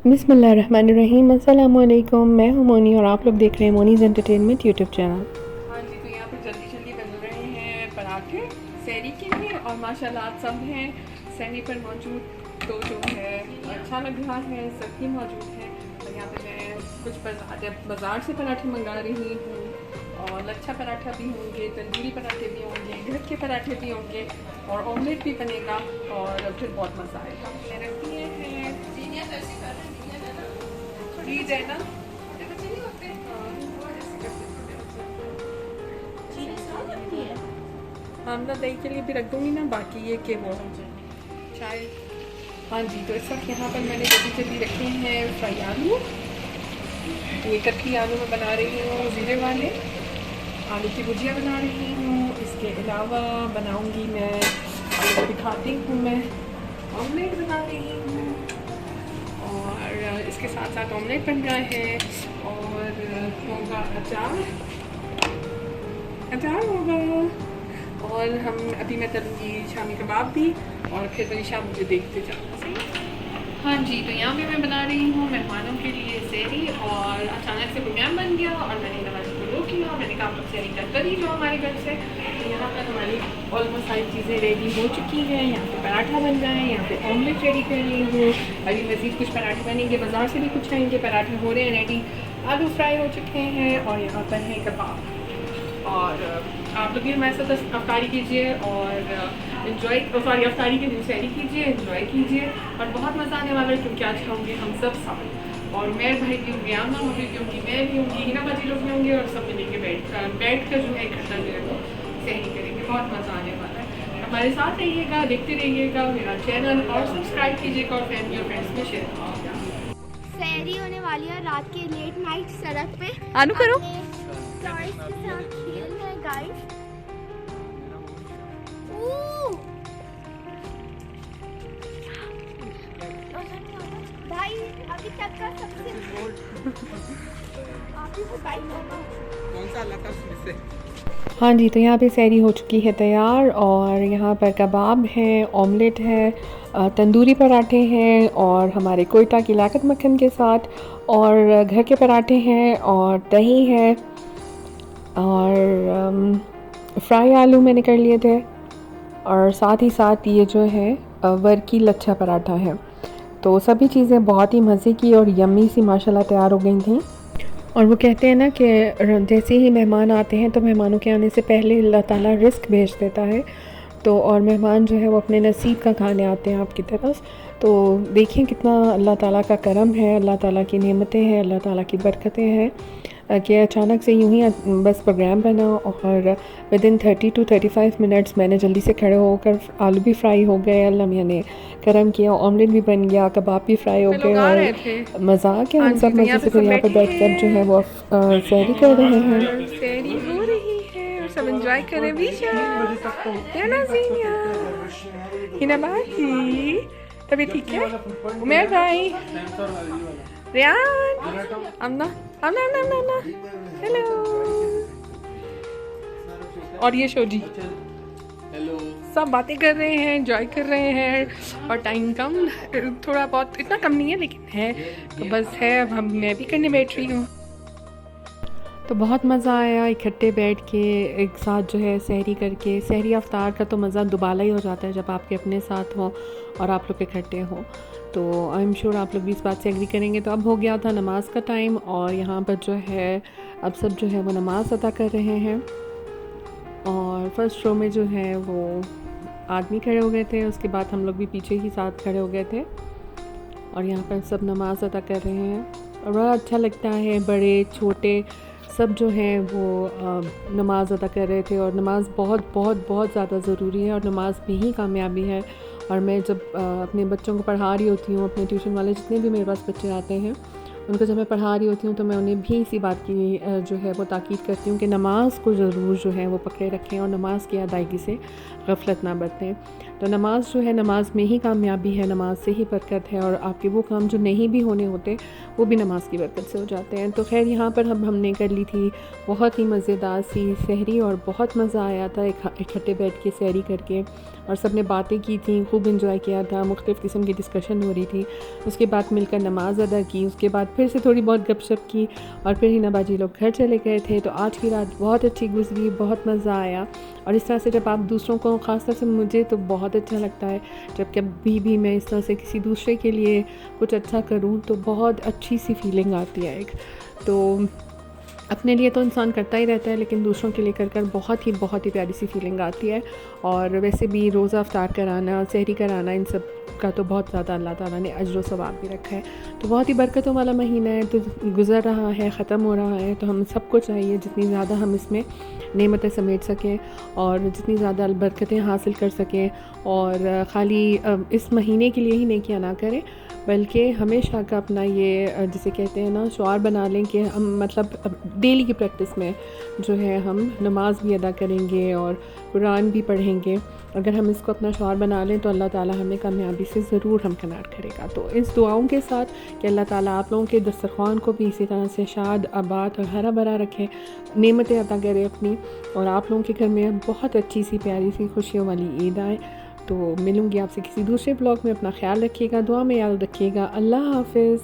बिस्मिल्लाहिर्रहमानिर्रहीम। अस्सलाम वालेकुम। मैं हूं मोनी और आप लोग देख रहे हैं मोनीज़ एंटरटेनमेंट यूट्यूब चैनल। हाँ जी, तो यहाँ पे जल्दी जल्दी बन रहे हैं पराठे सहरी के लिए और माशाल्लाह आज सब हैं सहरी पर मौजूद। तो जो है अच्छा लग रहा है, सब्जी मौजूद है। तो यहाँ पे मैं कुछ बाज़ार से पराठे मंगा रही हूँ और लच्छा पराठा भी होंगे, तंदूरी पराठे भी होंगे, घर के पराठे भी होंगे और ऑमलेट भी बनेगा और फिर बहुत मज़ा आएगा। मैं रख दिए हैं फ्रीज है ना, आमदा दही के लिए भी रख दूँगी ना, बाकी ये कि वो चाय। हाँ जी, तो इस वक्त यहाँ पर मैंने जल्दी जल्दी रखे हैं फ्राई आलू। ये कतली आलू मैं बना रही हूँ ज़ीरे वाले, आलू की भुजिया बना रही हूँ। इसके अलावा बनाऊँगी मैं, आपको दिखाती हूँ, मैं ऑमलेट बना रही हूँ और इसके साथ साथ ऑमलेट बन रहा है और होगा अचार, अचार होगा। और हम अभी मैं तलूँगी शामी कबाब भी और फिर वही शाम मुझे देखते जाना सही। हाँ जी, तो यहाँ पे मैं बना रही हूँ मेहमानों के लिए सहरी और अचानक से प्रोग्राम बन गया और मैंने नवाज को रोक लिया। मैंने कहा आप सहरी कर ही लो हमारे घर से। तो यहाँ पर हमारी ऑलमोस्ट सारी चीज़ें रेडी हो चुकी हैं। यहाँ पे पराठा बन रहा है, यहाँ पे ऑमलेट रेडी कर रही हूँ। अभी मज़ीद कुछ पराठे बनेंगे, बाज़ार से भी कुछ आएंगे। पराठे हो रहे हैं रेडी, आलू फ्राई हो चुके हैं और यहाँ पर है कबाब। और आप लोग भी हमारे साथ अफ्तारी कीजिए और इन्जॉय, सॉरी अफ्तारी के दिन सहरी कीजिए, इन्जॉय कीजिए और बहुत मज़ा आने वाला है क्योंकि आज खाऊंगे हम सब साथ। और मेरे भाई भी होंगे, आमना होंगे, क्योंकि मैं भी होंगी, हिना बाजी लोग भी होंगे और सब मिलेंगे बैठ कर जो है इकट्ठा जो है वो सहरी करेंगे। बहुत मज़ा आने वाला है। हमारे साथ रहिएगा, देखते रहिएगा मेरा चैनल और सब्सक्राइब कीजिएगा और फैमिली और फ्रेंड्स में शेयर कीजिएगा। सहरी होने वाली है रात के लेट नाइट सड़क पे। आलू करो। टॉयज के साथ खेल रहे हैं गाइस। भाई अभी तक का सबसे आप ही बताइए कौन सा अलग से। हाँ जी, तो यहाँ पे सहरी हो चुकी है तैयार और यहाँ पर कबाब है, ऑमलेट है, तंदूरी पराठे हैं और हमारे कोयटा की लाकत मक्खन के साथ, और घर के पराठे हैं और दही है और फ्राई आलू मैंने कर लिए थे और साथ ही साथ ये जो है वर्की लच्छा पराठा है। तो सभी चीज़ें बहुत ही मज़े की और यम्मी सी माशाल्लाह तैयार हो गई थी। और वो कहते हैं ना कि जैसे ही मेहमान आते हैं तो मेहमानों के आने से पहले अल्लाह ताला रिस्क भेज देता है। तो और मेहमान जो है वो अपने नसीब का खाने आते हैं आपकी तरफ। तो देखिए कितना अल्लाह ताला का करम है, अल्लाह ताला की नेमतें हैं, अल्लाह ताला की बरकतें हैं कि अचानक से यूं ही बस प्रोग्राम बना और विदिन 30 to 35 मिनट्स मैंने जल्दी से खड़े होकर आलू भी फ्राई हो गए, अल्लाह मियाँ ने करम किया, ऑमलेट भी बन गया, कबाब भी फ्राई हो गए और मज़ा आ गया। हम सब मज़े से फिर यहाँ पर बैठ कर जो है वो सहरी कर रहे हैं। सहरी हो रही है और सब एंजॉय कर रहे हैं। हिना भाई तभी ठीक है, उमेर भाई, रियान, अमना, अमना अमना अमना अमना, हेलो। और ये शोजी, हेलो। सब बातें कर रहे हैं, एंजॉय कर रहे हैं और टाइम कम, थोड़ा बहुत, इतना कम नहीं है लेकिन है, तो बस है। अब हम मैं भी करने बैठ रही हूँ। तो बहुत मज़ा आया इकट्ठे बैठ के एक साथ जो है सहरी करके। सहरी अफ्तार का तो मज़ा दुबाला ही हो जाता है जब आपके अपने साथ हों और आप लोग इकट्ठे हों। तो आई एम श्योर आप लोग भी इस बात से एग्री करेंगे। तो अब हो गया था नमाज का टाइम और यहाँ पर जो है अब सब जो है वो नमाज़ अदा कर रहे हैं और फर्स्ट रो में जो है वो आदमी खड़े हो गए थे, उसके बाद हम लोग भी पीछे ही साथ खड़े हो गए थे और यहाँ पर सब नमाज़ अदा कर रहे हैं और बड़ा अच्छा लगता है। बड़े छोटे सब जो हैं वो नमाज़ अदा कर रहे थे और नमाज़ बहुत बहुत बहुत ज़्यादा ज़रूरी है और नमाज़ में ही कामयाबी है। और मैं जब अपने बच्चों को पढ़ा रही होती हूँ, अपने ट्यूशन वाले जितने भी मेरे पास बच्चे आते हैं उनको जब मैं पढ़ा रही होती हूँ तो मैं उन्हें भी इसी बात की जो है वो ताकीद करती हूँ कि नमाज़ को ज़रूर जो है वो पकड़े रखें और नमाज़ की अदायगी से गफलत ना बरतें। तो नमाज़ जो है, नमाज में ही कामयाबी है, नमाज से ही बरकत है, और आपके वो काम जो नहीं भी होने होते वो भी नमाज की बरकत से हो जाते हैं। तो खैर यहाँ पर हमने कर ली थी बहुत ही मज़ेदार सी सहरी, और बहुत मज़ा आया था इकट्ठे बैठ के सहरी करके, और सब ने बातें की थी, खूब इंजॉय किया था, मुख्तलिफ़ किस्म की डिस्कशन हो रही थी। उसके बाद मिलकर नमाज़ अदा की, उसके बाद फिर से थोड़ी बहुत गपशप की, और फिर हिना बाजी लोग घर चले गए थे। तो आज की रात बहुत अच्छी गुजरी, बहुत मज़ा आया। और इस तरह से जब आप दूसरों को, ख़ास तौर से मुझे तो बहुत अच्छा लगता है जब कभी भी मैं इस तरह से किसी दूसरे के लिए कुछ अच्छा करूँ तो बहुत अच्छी सी फीलिंग आती है एक। तो अपने लिए तो इंसान करता ही रहता है, लेकिन दूसरों के लिए कर कर बहुत ही प्यारी सी फीलिंग आती है। और वैसे भी रोज़ा अफ्तार कराना, सहरी कराना, इन सब का तो बहुत ज़्यादा अल्लाह ताला ने अज्र व सवाब भी रखा है। तो बहुत ही बरकतों वाला महीना है, तो गुज़र रहा है, ख़त्म हो रहा है, तो हम सबको चाहिए जितनी ज़्यादा हम इसमें नेमतें समेट सकें और जितनी ज़्यादा बरकतें हासिल कर सकें, और ख़ाली इस महीने के लिए ही नेकियां ना करें, बल्कि हमेशा का अपना ये जिसे कहते हैं ना शुआर बना लें कि हम मतलब डेली की प्रैक्टिस में जो है हम नमाज भी अदा करेंगे और कुरान भी पढ़ेंगे। अगर हम इसको अपना शुआर बना लें तो अल्लाह ताला हमें कामयाबी से ज़रूर हमकिनार करेगा। तो इस दुआओं के साथ कि अल्लाह ताला आप लोगों के दस्तरख़्वान को भी इसी तरह से शाद, आबाद और हरा भरा रखे, नेमतें अता करे अपनी, और आप लोगों के घर में बहुत अच्छी सी प्यारी सी खुशियों वाली ईद आए। तो मिलूँगी आपसे किसी दूसरे ब्लॉग में। अपना ख्याल रखिएगा, दुआ में याद रखिएगा। अल्लाह हाफ़िज़।